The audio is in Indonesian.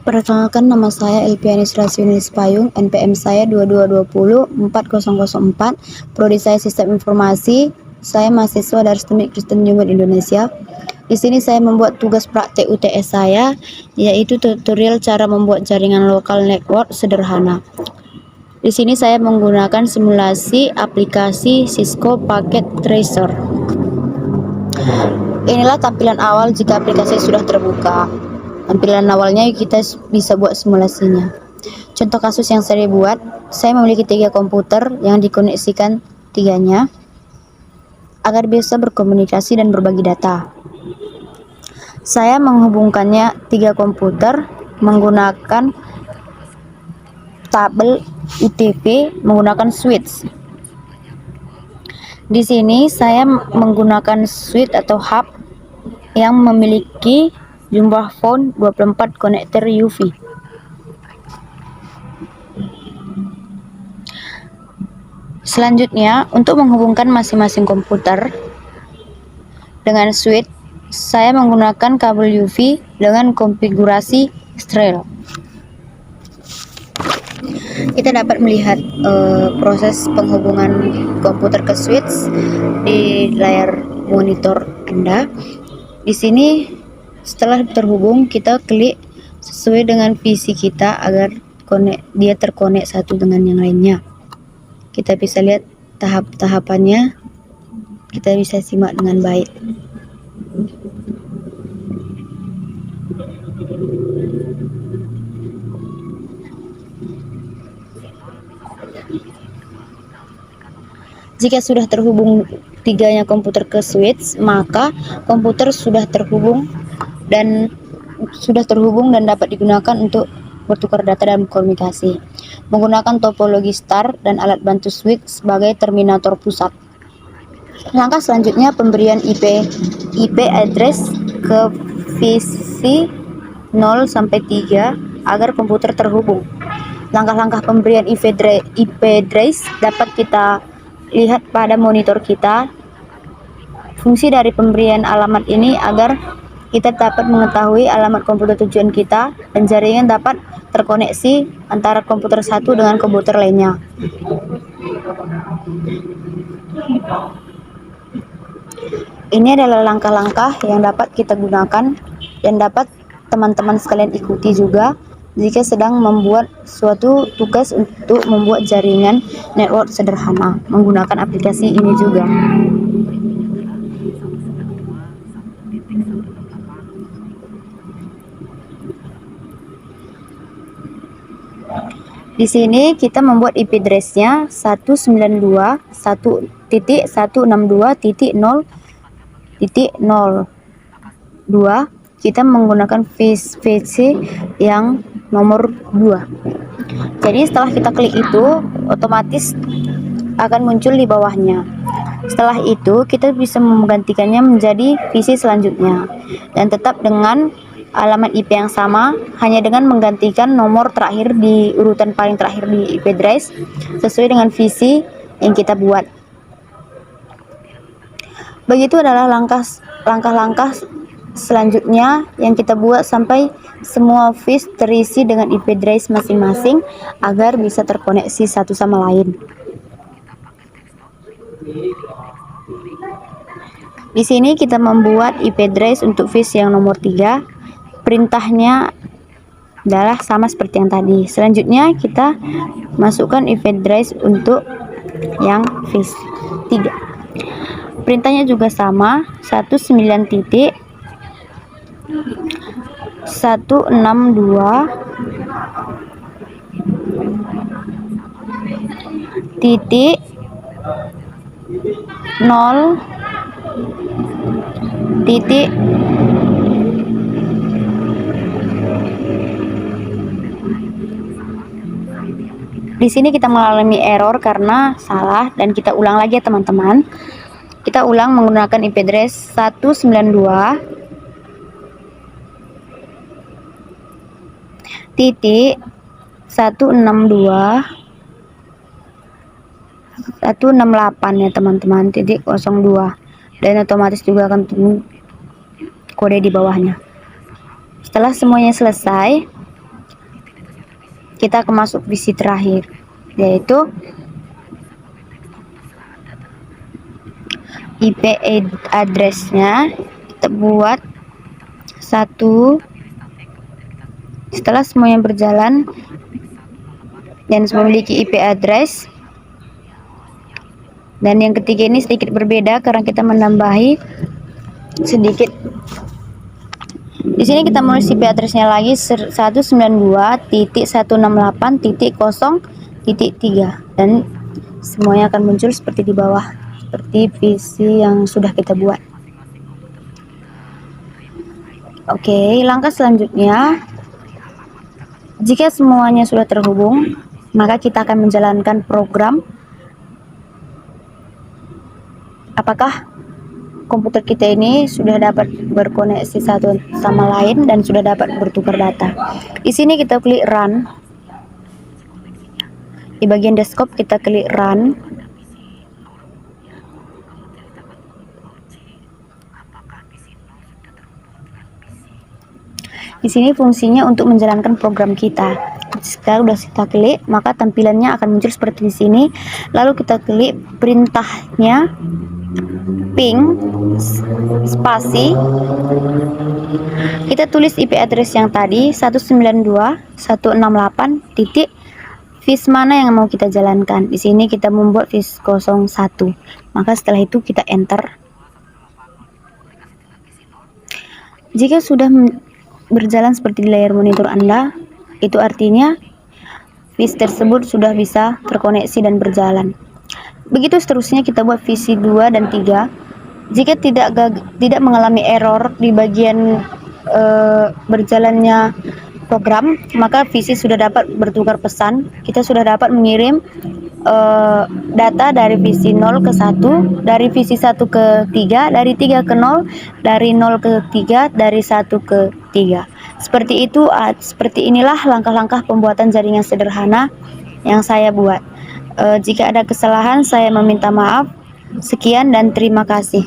Perkenalkan, nama saya Elpianis Rasiunis Payung, NPM saya 22204004, prodi saya Sistem Informasi. Saya mahasiswa dari STEMIK Kristen Union Indonesia. Di sini saya membuat tugas praktek UTS saya, yaitu tutorial cara membuat jaringan lokal network sederhana. Di sini saya menggunakan simulasi aplikasi Cisco Packet Tracer. Inilah tampilan awal jika aplikasi sudah terbuka. Tampilan awalnya kita bisa buat simulasinya. Contoh kasus yang saya buat, saya memiliki 3 komputer yang dikoneksikan tiganya agar bisa berkomunikasi dan berbagi data. Saya menghubungkannya 3 komputer menggunakan tabel UTP menggunakan switch. Di sini saya menggunakan switch atau hub yang memiliki jumlah phone 24 konektor UV. Selanjutnya, untuk menghubungkan masing-masing komputer dengan switch, saya menggunakan kabel UV dengan konfigurasi Strel. Kita dapat melihat proses penghubungan komputer ke switch di layar monitor Anda. Di sini setelah terhubung, kita klik sesuai dengan visi kita agar dia terkonek satu dengan yang lainnya. Kita bisa lihat tahap-tahapannya, kita bisa simak dengan baik. Jika sudah terhubung 3 komputer ke switch, maka komputer sudah terhubung dan dapat digunakan untuk bertukar data dan komunikasi menggunakan topologi star dan alat bantu switch sebagai terminator pusat. Langkah selanjutnya, pemberian IP address ke visi 0 sampai 3 agar komputer terhubung. Langkah-langkah pemberian IP address dapat kita lihat pada monitor kita. Fungsi dari pemberian alamat ini agar kita dapat mengetahui alamat komputer tujuan kita dan jaringan dapat terkoneksi antara komputer satu dengan komputer lainnya. Ini adalah langkah-langkah yang dapat kita gunakan dan dapat teman-teman sekalian ikuti juga jika sedang membuat suatu tugas untuk membuat jaringan network sederhana menggunakan aplikasi ini juga. Di sini kita membuat IP address-nya 192.1.0.0.2. Kita menggunakan VC yang nomor 2. Jadi setelah kita klik itu, otomatis akan muncul di bawahnya. Setelah itu, kita bisa menggantikannya menjadi visi selanjutnya dan tetap dengan alamat IP yang sama, hanya dengan menggantikan nomor terakhir di urutan paling terakhir di IP address sesuai dengan visi yang kita buat. Begitu adalah langkah-langkah selanjutnya yang kita buat sampai semua visi terisi dengan IP address masing-masing agar bisa terkoneksi satu sama lain. Di sini kita membuat IP address untuk visi yang nomor 3. Perintahnya adalah sama seperti yang tadi. Selanjutnya kita masukkan IP address untuk yang visi 3. Perintahnya juga sama, 19.162.0. Di sini kita mengalami error karena salah dan kita ulang lagi ya teman-teman. Kita ulang menggunakan IP address 192.162.168 ya teman-teman, .02, dan otomatis juga akan tunggu kode di bawahnya. Setelah semuanya selesai, kita akan masuk visi terakhir, yaitu IP address-nya kita buat 1. Setelah semuanya berjalan dan semua memiliki IP address, dan yang ketiga ini sedikit berbeda karena kita menambahi sedikit. Di sini kita menulis IP address-nya lagi 192.168.0.3 dan semuanya akan muncul seperti di bawah, seperti visi yang sudah kita buat. Oke, langkah selanjutnya, jika semuanya sudah terhubung, maka kita akan menjalankan program. Apakah komputer kita ini sudah dapat berkoneksi satu sama lain dan sudah dapat bertukar data? Di sini kita klik run. Di bagian desktop kita klik run. Di sini fungsinya untuk menjalankan program kita. Sekarang udah kita klik, maka tampilannya akan muncul seperti di sini. Lalu kita klik perintahnya, ping spasi. Kita tulis IP address yang tadi 192.168. Vis mana yang mau kita jalankan. Di sini kita membuat vis 01. Maka setelah itu kita enter. Jika sudah berjalan seperti di layar monitor Anda, itu artinya vis tersebut sudah bisa terkoneksi dan berjalan. Begitu seterusnya kita buat visi 2 dan 3. Jika tidak mengalami error di bagian berjalannya program, maka visi sudah dapat bertukar pesan. Kita sudah dapat mengirim data dari visi 0 ke 1, dari visi 1 ke 3, dari 3 ke 0, dari 0 ke 3, dari 1 ke 3. Seperti itu, seperti inilah langkah-langkah pembuatan jaringan sederhana yang saya buat. Jika ada kesalahan, saya meminta maaf. Sekian dan terima kasih.